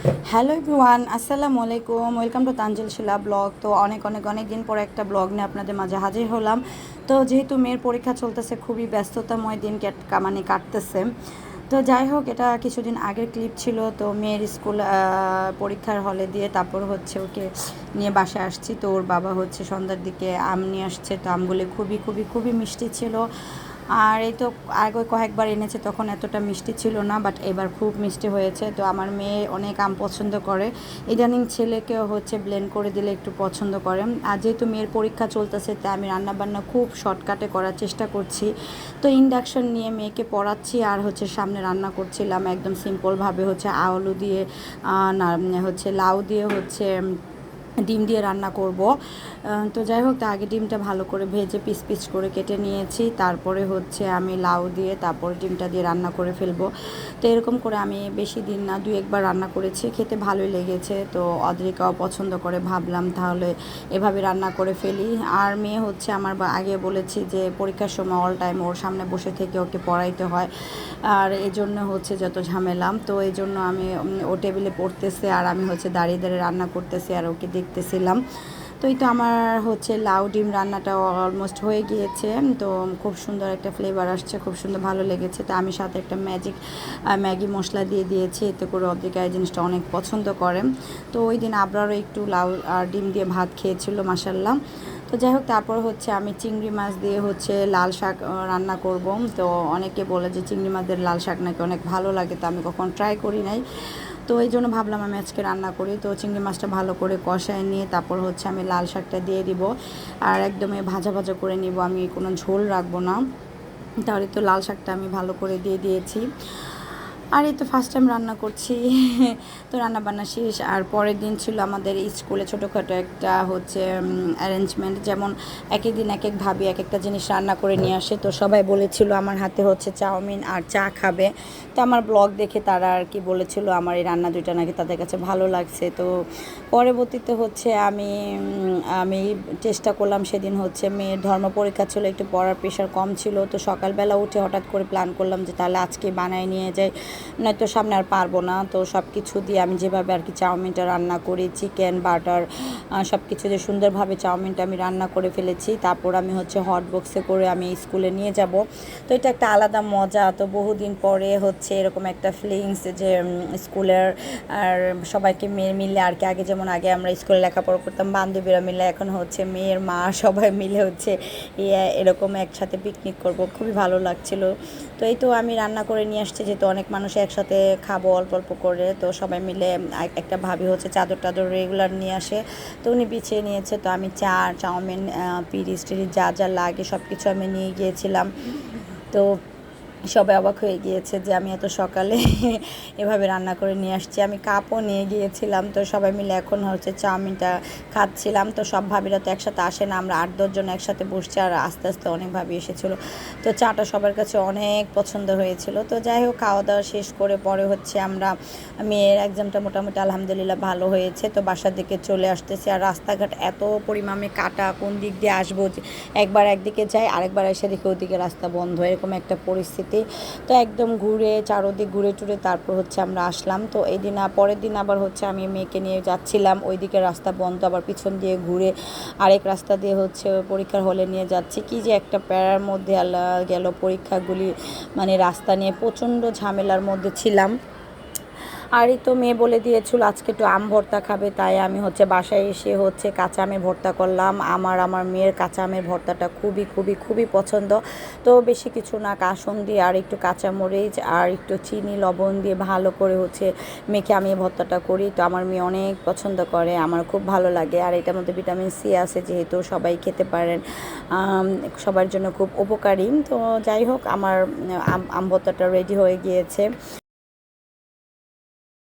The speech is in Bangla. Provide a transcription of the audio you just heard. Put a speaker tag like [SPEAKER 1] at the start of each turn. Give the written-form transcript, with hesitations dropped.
[SPEAKER 1] হ্যালো এভরিওয়ান, আসসালামু আলাইকুম। Welcome to Tanzil Shila blog. তো অনেক দিন পরে একটা ব্লগ নিয়ে আপনাদের মাঝে হাজির হলাম। তো যেহেতু মেয়ের পরীক্ষা চলতেছে, খুবই ব্যস্ততাময় দিন কাটতেছে। তো যাই হোক, এটা কিছুদিন আগের ক্লিপ ছিল। তো মেয়ের স্কুল পরীক্ষার হলে দিয়ে তারপর হচ্ছে ওকে নিয়ে বাসায় আসছি। তো ওর বাবা হচ্ছে সন্ধ্যার দিকে আম নিয়ে আসছে। তো আমগুলো খুবই মিষ্টি ছিল। আর এই তো আগে কয়েকবার এনেছে, তখন এতটা মিষ্টি ছিল না, বাট এবার খুব মিষ্টি হয়েছে। তো আমার মেয়ে অনেক আম পছন্দ করে। ইদানিং ছেলেকেও হচ্ছে ব্লেন্ড করে দিলে একটু পছন্দ করে। আর যেহেতু মেয়ের পরীক্ষা চলতেছে, তাই আমি রান্নাবান্না খুব শর্টকাটে করার চেষ্টা করছি। তো ইন্ডাকশন নিয়ে মেয়েকে পড়াচ্ছি, আর হচ্ছে সামনে রান্না করছিলাম একদম সিম্পলভাবে, হচ্ছে আলু দিয়ে না হচ্ছে লাউ দিয়ে হচ্ছে ডিম দিয়ে রান্না করব। তো যাই হোক, তা আগে ডিমটা ভালো করে ভেজে পিস পিস করে কেটে নিয়েছি। তারপরে হচ্ছে আমি লাউ দিয়ে তারপরে ডিমটা দিয়ে রান্না করে ফেলবো। তো এরকম করে আমি বেশি দিন না, 2-1 বার রান্না করেছি, খেতে ভালোই লেগেছে। তো অদ্রিকাও পছন্দ করে, ভাবলাম তাহলে এভাবে রান্না করে ফেলি। আর মেয়ে হচ্ছে আমার আগে বলেছি যে পরীক্ষার সময় অল টাইম ওর সামনে বসে থেকে ওকে পড়াইতে হয়, আর এই জন্য হচ্ছে যত ঝামেলা। তো এই জন্য আমি ও টেবিলে পড়তেছে আর আমি হচ্ছে দাঁড়িয়ে দাঁড়িয়ে রান্না করতেছি আর ওকে দেখতেছিলাম। তো এই তো আমার হচ্ছে লাউ ডিম রান্নাটা অলমোস্ট হয়ে গিয়েছে। তো খুব সুন্দর একটা ফ্লেভার আসছে, খুব সুন্দর ভালো লেগেছে। তো আমি সাথে একটা ম্যাগি মশলা দিয়ে দিয়েছি, এতে করে অদ্রিকা এই জিনিসটা অনেক পছন্দ করে। তো ওই দিন আবরারও একটু লাউ আর ডিম দিয়ে ভাত খেয়েছিল, মাসাল্লাহ। তো যাই হোক, তারপর হচ্ছে আমি চিংড়ি মাছ দিয়ে হচ্ছে লাল শাক রান্না করব। তো অনেকে বলে যে চিংড়ি মাছের লাল শাক নাকি অনেক ভালো লাগে, তো আমি কখন ট্রাই করি নাই। তো এই জন্য ভাবলাম আমি আজকে রান্না করি। তো চিংড়ি মাছটা ভালো করে কষায় নিয়ে তারপর হচ্ছে আমি লাল শাকটা দিয়ে দিব, আর একদমই ভাজা ভাজা করে নিব, আমি কোনো ঝোল রাখবো না। তাহলে তো লাল শাকটা আমি ভালো করে দিয়ে দিয়েছি। আর এই তো ফার্স্ট টাইম রান্না করছি। তো রান্না বান্না শেষ, আর পরের দিন ছিল আমাদের স্কুলে ছোটোখাটো একটা হচ্ছে অ্যারেঞ্জমেন্ট। যেমন এক এক দিন এক এক ভাবি এক একটা জিনিস রান্না করে নিয়ে আসে। তো সবাই বলেছিল আমার হাতে হচ্ছে চাউমিন আর চা খাবে। তো আমার ব্লগ দেখে তারা আর কি বলেছিল আমার এই রান্না দুইটা নাকি তাদের কাছে ভালো লাগছে। তো পরবর্তীতে হচ্ছে আমি চেষ্টা করলাম। সেদিন হচ্ছে মেয়ের ধর্ম পরীক্ষা ছিল, একটু পড়ার প্রেশার কম ছিল। তো সকালবেলা উঠে হঠাৎ করে প্ল্যান করলাম যে তাহলে আজকে বানায় নিয়ে যাই, নয়তো সামনে আর পারবো না। তো সব কিছু দিয়ে আমি যেভাবে আর কি চাউমিনটা রান্না করি, চিকেন বাটার সব কিছু দিয়ে সুন্দরভাবে চাউমিনটা আমি রান্না করে ফেলেছি। তারপর আমি হচ্ছে হট বক্সে করে আমি স্কুলে নিয়ে যাব। তো এটা একটা আলাদা মজা। তো বহুদিন পরে হচ্ছে এরকম একটা ফিলিংস যে স্কুলের আর সবাইকে মেয়ে মিলে আর কি, আগে আমরা স্কুলে লেখাপড়া করতাম বান্ধবীরা মিলে, এখন হচ্ছে মেয়ের মা সবাই মিলে হচ্ছে এরকম একসাথে পিকনিক করব, খুবই ভালো লাগছিল। তো এই তো আমি রান্না করে নিয়ে আসছি, যেহেতু অনেক মানুষ একসাথে খাবো অল্প অল্প করে। তো সবাই মিলে একটা ভাবি হচ্ছে চাদর টাদর রেগুলার নিয়ে আসে, তো উনি বিছিয়ে নিয়েছে। তো আমি চা চাউমিন পিরিচ টিরিচ যা যা লাগে সব কিছু আমি নিয়ে গিয়েছিলাম। তো সবাই অবাক হয়ে গিয়েছে যে আমি এত সকালে এভাবে রান্না করে নিয়ে আসছি। আমি কাপও নিয়ে গিয়েছিলাম। তো সবাই মিলে এখন হচ্ছে চাউমিনটা খাচ্ছিলাম। তো সব ভাবিরা তো একসাথে আসে না, আমরা 8-10 জন একসাথে বসছি, আর আস্তে আস্তে অনেক ভাবি এসেছিলো। তো চাটা সবার কাছে অনেক পছন্দ হয়েছিল। তো যাই হোক, খাওয়া দাওয়া শেষ করে পরে হচ্ছে আমরা, মেয়ের এক্সামটা মোটামুটি আলহামদুলিল্লাহ ভালো হয়েছে। তো বাসার দিকে চলে আসতেছি, আর রাস্তাঘাট এত পরিমাণে কাটা, কোন দিক দিয়ে আসবো, একবার একদিকে যাই আরেকবার এসে দেখি ওদিকে রাস্তা বন্ধ, এরকম একটা পরিস্থিতি। তো একদম চারোদিক ঘুরে টুরে তারপর হচ্ছে আমরা আসলাম। তো এই দিন পরের দিন আবার হচ্ছে আমি মেয়েকে নিয়ে যাচ্ছিলাম, ওইদিকে রাস্তা বন্ধ, আবার পিছন দিয়ে ঘুরে আরেক রাস্তা দিয়ে হচ্ছে পরীক্ষার হলে নিয়ে যাচ্ছি। কি যে একটা প্যারার মধ্যে আল্লাহ গেল পরীক্ষাগুলি, মানে রাস্তা নিয়ে প্রচণ্ড ঝামেলার মধ্যে ছিলাম। আর এই তো মেয়ে বলে দিয়েছিল আজকে একটু আম ভর্তা খাবে, তাই আমি হচ্ছে বাসায় এসে হচ্ছে কাঁচা আমের ভর্তা করলাম। আমার মেয়ের কাঁচা আমের ভর্তাটা খুবই পছন্দ। তো বেশি কিছু না, কাসুন্দি আর একটু কাঁচামরিচ আর একটু চিনি লবণ দিয়ে ভালো করে হচ্ছে মেখে আমি ভর্তাটা করি। তো আমার মেয়ে অনেক পছন্দ করে, আমার খুব ভালো লাগে। আর এটার মধ্যে ভিটামিন সি আছে, যেহেতু সবাই খেতে পারেন, সবার জন্য খুব উপকারী। তো যাই হোক, আমার আম ভর্তাটা রেডি হয়ে গিয়েছে।